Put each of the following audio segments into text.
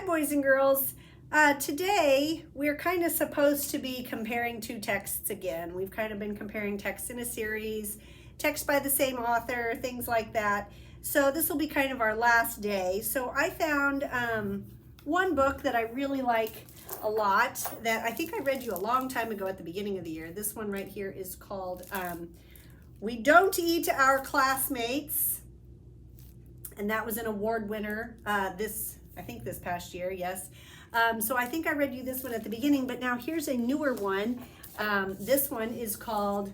boys and girls. Today we're kind of supposed to be comparing two texts again. We've kind of been comparing texts in a series, text by the same author, things like that. So this will be kind of our last day. So I found one book that I really like a lot that I think I read you a long time ago at the beginning of the year. This one right here is called We Don't Eat Our Classmates. And that was an award winner I think this past year, yes. So I think I read you this one at the beginning, but now here's a newer one. This one is called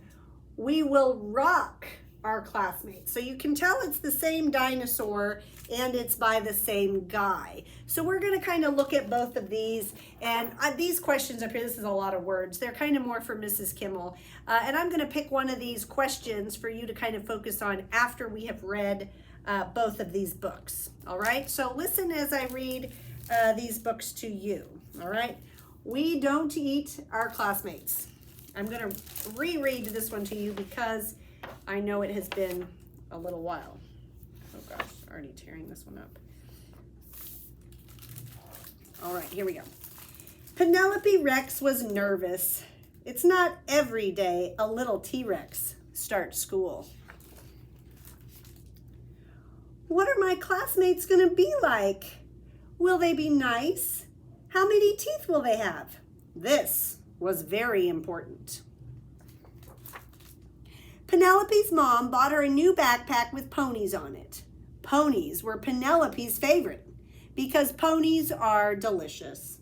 We Will Rock Our Classmates. So you can tell it's the same dinosaur and it's by the same guy. So we're gonna kind of look at both of these, and these questions up here, this is a lot of words. They're kind of more for Mrs. Kimmel. And I'm gonna pick one of these questions for you to kind of focus on after we have read both of these books. All right, so listen as I read these books to you. All right, We Don't Eat Our Classmates. I'm going to reread this one to you because I know it has been a little while. Oh gosh, already tearing this one up. All right, here we go. Penelope Rex was nervous. It's not every day a little T-Rex starts school. What are my classmates going to be like? Will they be nice? How many teeth will they have? This was very important. Penelope's mom bought her a new backpack with ponies on it. Ponies were Penelope's favorite because ponies are delicious.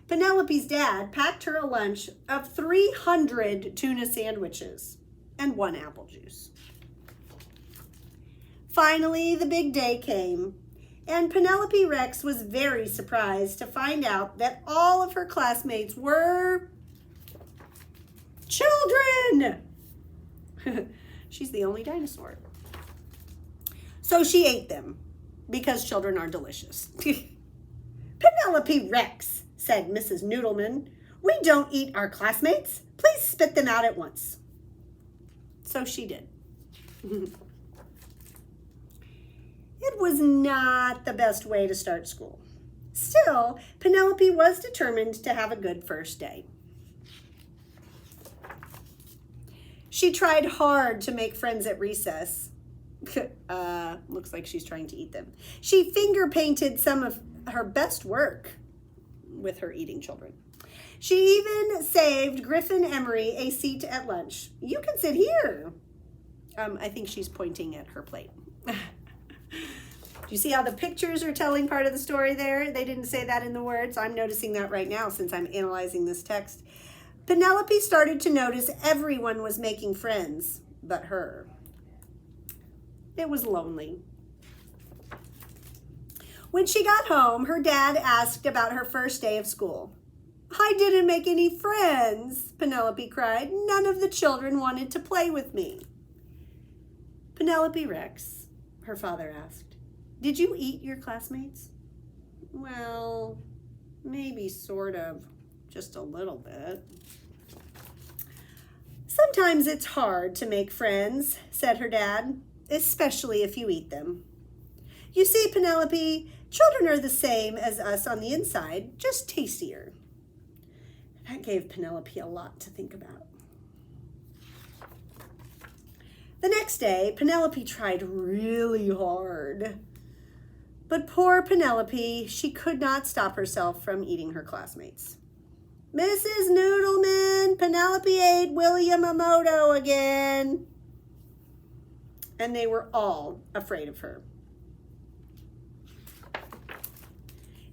Penelope's dad packed her a lunch of 300 tuna sandwiches and 1 apple juice. Finally, the big day came, and Penelope Rex was very surprised to find out that all of her classmates were children. She's the only dinosaur. So she ate them because children are delicious. Penelope Rex, said Mrs. Noodleman, we don't eat our classmates. Please spit them out at once. So she did. It was not the best way to start school. Still, Penelope was determined to have a good first day. She tried hard to make friends at recess. Looks like she's trying to eat them. She finger painted some of her best work with her eating children. She even saved Griffin Emery a seat at lunch. You can sit here. I think she's pointing at her plate. Do you see how the pictures are telling part of the story there? They didn't say that in the words. I'm noticing that right now since I'm analyzing this text. Penelope started to notice everyone was making friends but her. It was lonely. When she got home, her dad asked about her first day of school. I didn't make any friends, Penelope cried. None of the children wanted to play with me. Penelope Rex, her father asked, did you eat your classmates? Well, maybe sort of, just a little bit. Sometimes it's hard to make friends, said her dad, especially if you eat them. You see, Penelope, children are the same as us on the inside, just tastier. That gave Penelope a lot to think about. The next day, Penelope tried really hard. But poor Penelope, she could not stop herself from eating her classmates. Mrs. Noodleman, Penelope ate William Amoto again. And they were all afraid of her.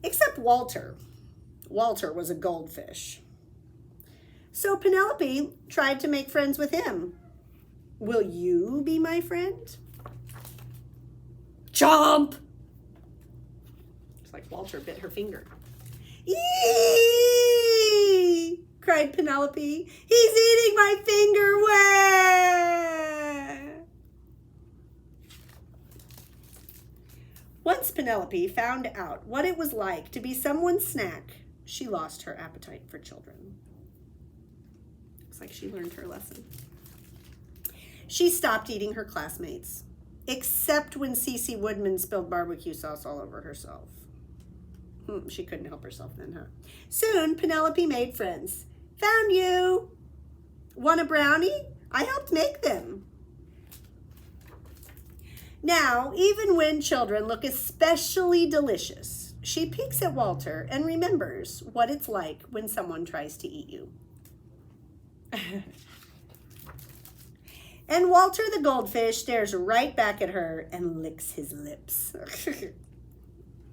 Except Walter. Walter was a goldfish. So Penelope tried to make friends with him. Will you be my friend? Chomp! It's like Walter bit her finger. Eee! Cried Penelope. He's eating my finger. Wah! Once Penelope found out what it was like to be someone's snack, she lost her appetite for children. Looks like she learned her lesson. She stopped eating her classmates, except when Cece Woodman spilled barbecue sauce all over herself. She couldn't help herself then, huh? Soon, Penelope made friends. Found you. Want a brownie? I helped make them. Now, even when children look especially delicious, she peeks at Walter and remembers what it's like when someone tries to eat you. And Walter the goldfish stares right back at her and licks his lips.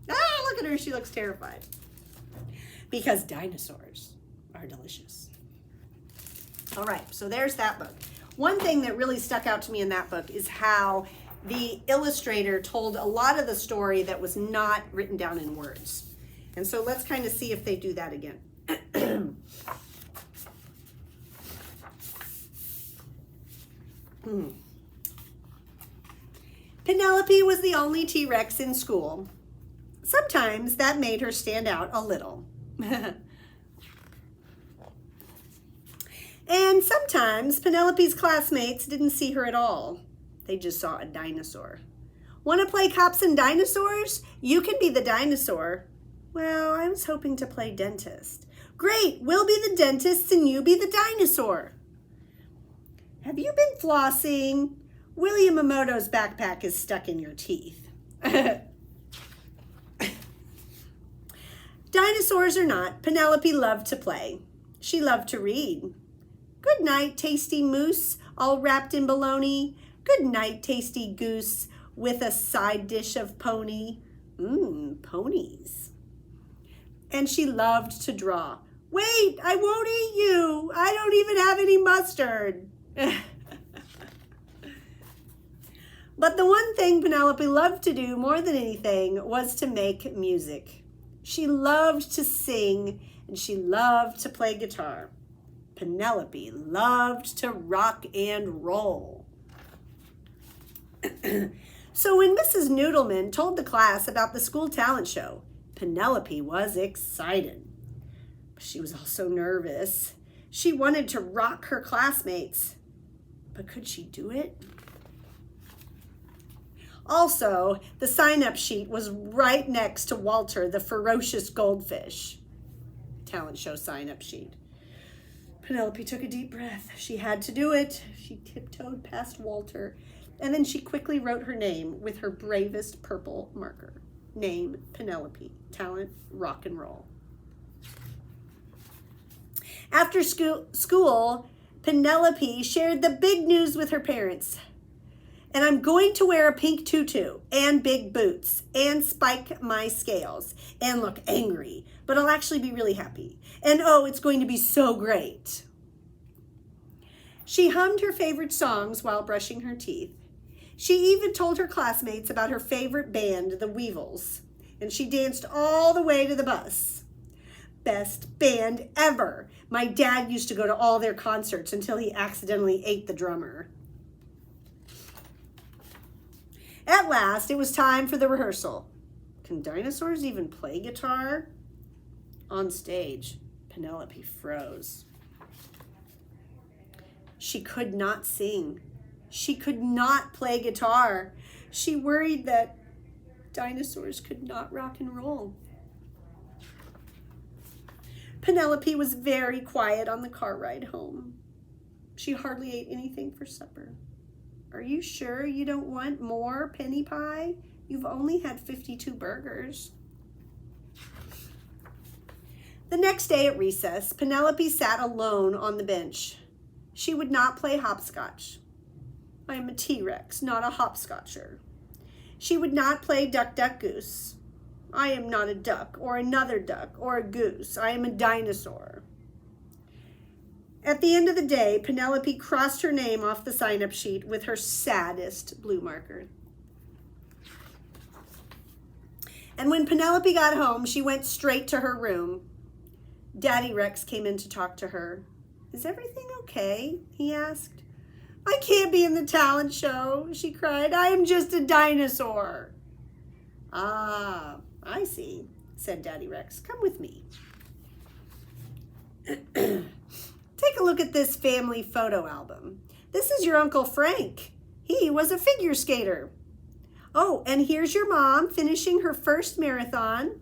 Look at her, she looks terrified. Because dinosaurs are delicious. All right, so there's that book. One thing that really stuck out to me in that book is how the illustrator told a lot of the story that was not written down in words. And so let's kind of see if they do that again. Penelope was the only T-Rex in school. Sometimes that made her stand out a little. And sometimes Penelope's classmates didn't see her at all. They just saw a dinosaur. Want to play cops and dinosaurs? You can be the dinosaur. Well, I was hoping to play dentist. Great, we'll be the dentists and you be the dinosaur. Have you been flossing? William Emoto's backpack is stuck in your teeth. Dinosaurs or not, Penelope loved to play. She loved to read. Good night, tasty moose, all wrapped in bologna. Good night, tasty goose, with a side dish of pony. Ponies. And she loved to draw. Wait, I won't eat you. I don't even have any mustard. But the one thing Penelope loved to do more than anything was to make music. She loved to sing and she loved to play guitar. Penelope loved to rock and roll. So when Mrs. Noodleman told the class about the school talent show, Penelope was excited. But she was also nervous. She wanted to rock her classmates. But could she do it? Also, the sign-up sheet was right next to Walter, the ferocious goldfish. Talent show sign-up sheet. Penelope took a deep breath. She had to do it. She tiptoed past Walter, and then she quickly wrote her name with her bravest purple marker. Name, Penelope. Talent, rock and roll. After school, Penelope shared the big news with her parents. And I'm going to wear a pink tutu and big boots and spike my scales and look angry, but I'll actually be really happy. And oh, it's going to be so great. She hummed her favorite songs while brushing her teeth. She even told her classmates about her favorite band, the Weevils, and she danced all the way to the bus. Best band ever. My dad used to go to all their concerts until he accidentally ate the drummer. At last, it was time for the rehearsal. Can dinosaurs even play guitar? On stage, Penelope froze. She could not sing. She could not play guitar. She worried that dinosaurs could not rock and roll. Penelope was very quiet on the car ride home. She hardly ate anything for supper. Are you sure you don't want more penny pie? You've only had 52 burgers. The next day at recess, Penelope sat alone on the bench. She would not play hopscotch. I am a T-Rex, not a hopscotcher. She would not play duck, duck, goose. I am not a duck or another duck or a goose. I am a dinosaur. At the end of the day, Penelope crossed her name off the sign-up sheet with her saddest blue marker. And when Penelope got home, she went straight to her room. Daddy Rex came in to talk to her. Is everything okay? He asked. I can't be in the talent show, she cried. I am just a dinosaur. Ah, I see, said Daddy Rex. Come with me. Take a look at this family photo album. This is your Uncle Frank. He was a figure skater. Oh, and here's your mom finishing her first marathon.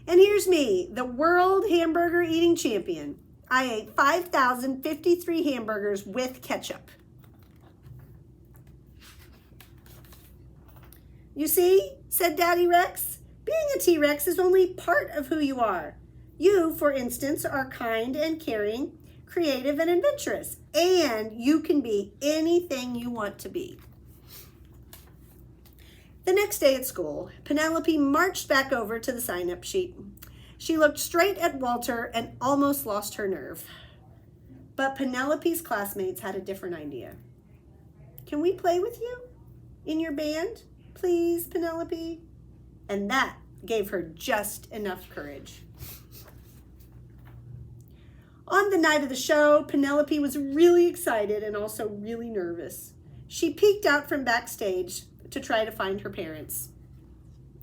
And here's me, the world hamburger eating champion. I ate 5,053 hamburgers with ketchup. You see, said Daddy Rex, being a T-Rex is only part of who you are. You, for instance, are kind and caring, creative and adventurous, and you can be anything you want to be. The next day at school, Penelope marched back over to the sign-up sheet. She looked straight at Walter and almost lost her nerve. But Penelope's classmates had a different idea. Can we play with you in your band, please, Penelope? And that gave her just enough courage. On the night of the show, Penelope was really excited and also really nervous. She peeked out from backstage to try to find her parents.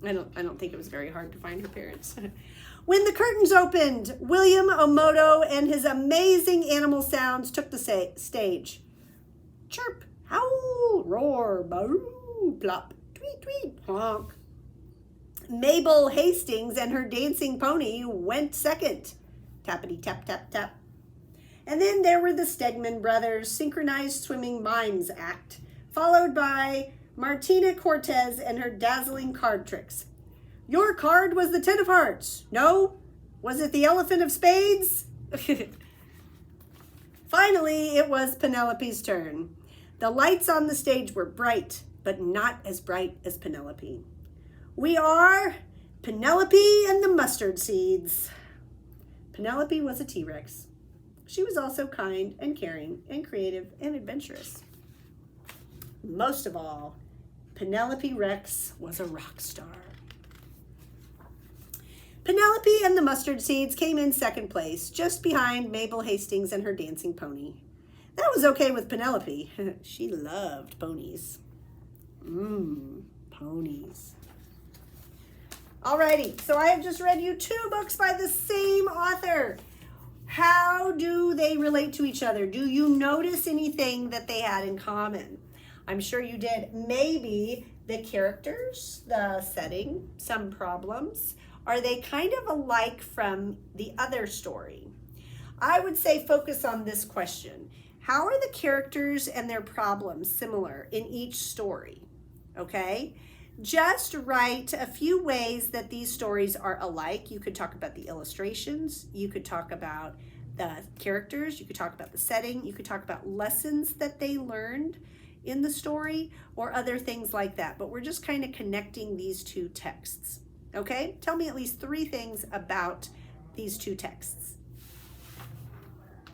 I don't think it was very hard to find her parents. When the curtains opened, William Omoto and his amazing animal sounds took the stage. Chirp, howl, roar, boo, plop, tweet, tweet, honk. Mabel Hastings and her dancing pony went second. Tappity, tap, tap, tap. And then there were the Stegman brothers' synchronized swimming mimes act, followed by Martina Cortez and her dazzling card tricks. Your card was the 10 of hearts. No? Was it the elephant of spades? Finally, it was Penelope's turn. The lights on the stage were bright, but not as bright as Penelope. We are Penelope and the Mustard Seeds. Penelope was a T-Rex. She was also kind and caring and creative and adventurous. Most of all, Penelope Rex was a rock star. Penelope and the Mustard Seeds came in second place, just behind Mabel Hastings and her dancing pony. That was okay with Penelope. She loved ponies. Ponies. Alrighty, so I have just read you 2 books by the same author. How do they relate to each other? Do you notice anything that they had in common? I'm sure you did. Maybe the characters, the setting, some problems. Are they kind of alike from the other story? I would say focus on this question. How are the characters and their problems similar in each story? Okay? Just write a few ways that these stories are alike. You could talk about the illustrations. You could talk about the characters. You could talk about the setting. You could talk about lessons that they learned in the story or other things like that. But we're just kind of connecting these 2 texts. Okay? Tell me at least 3 things about these 2 texts.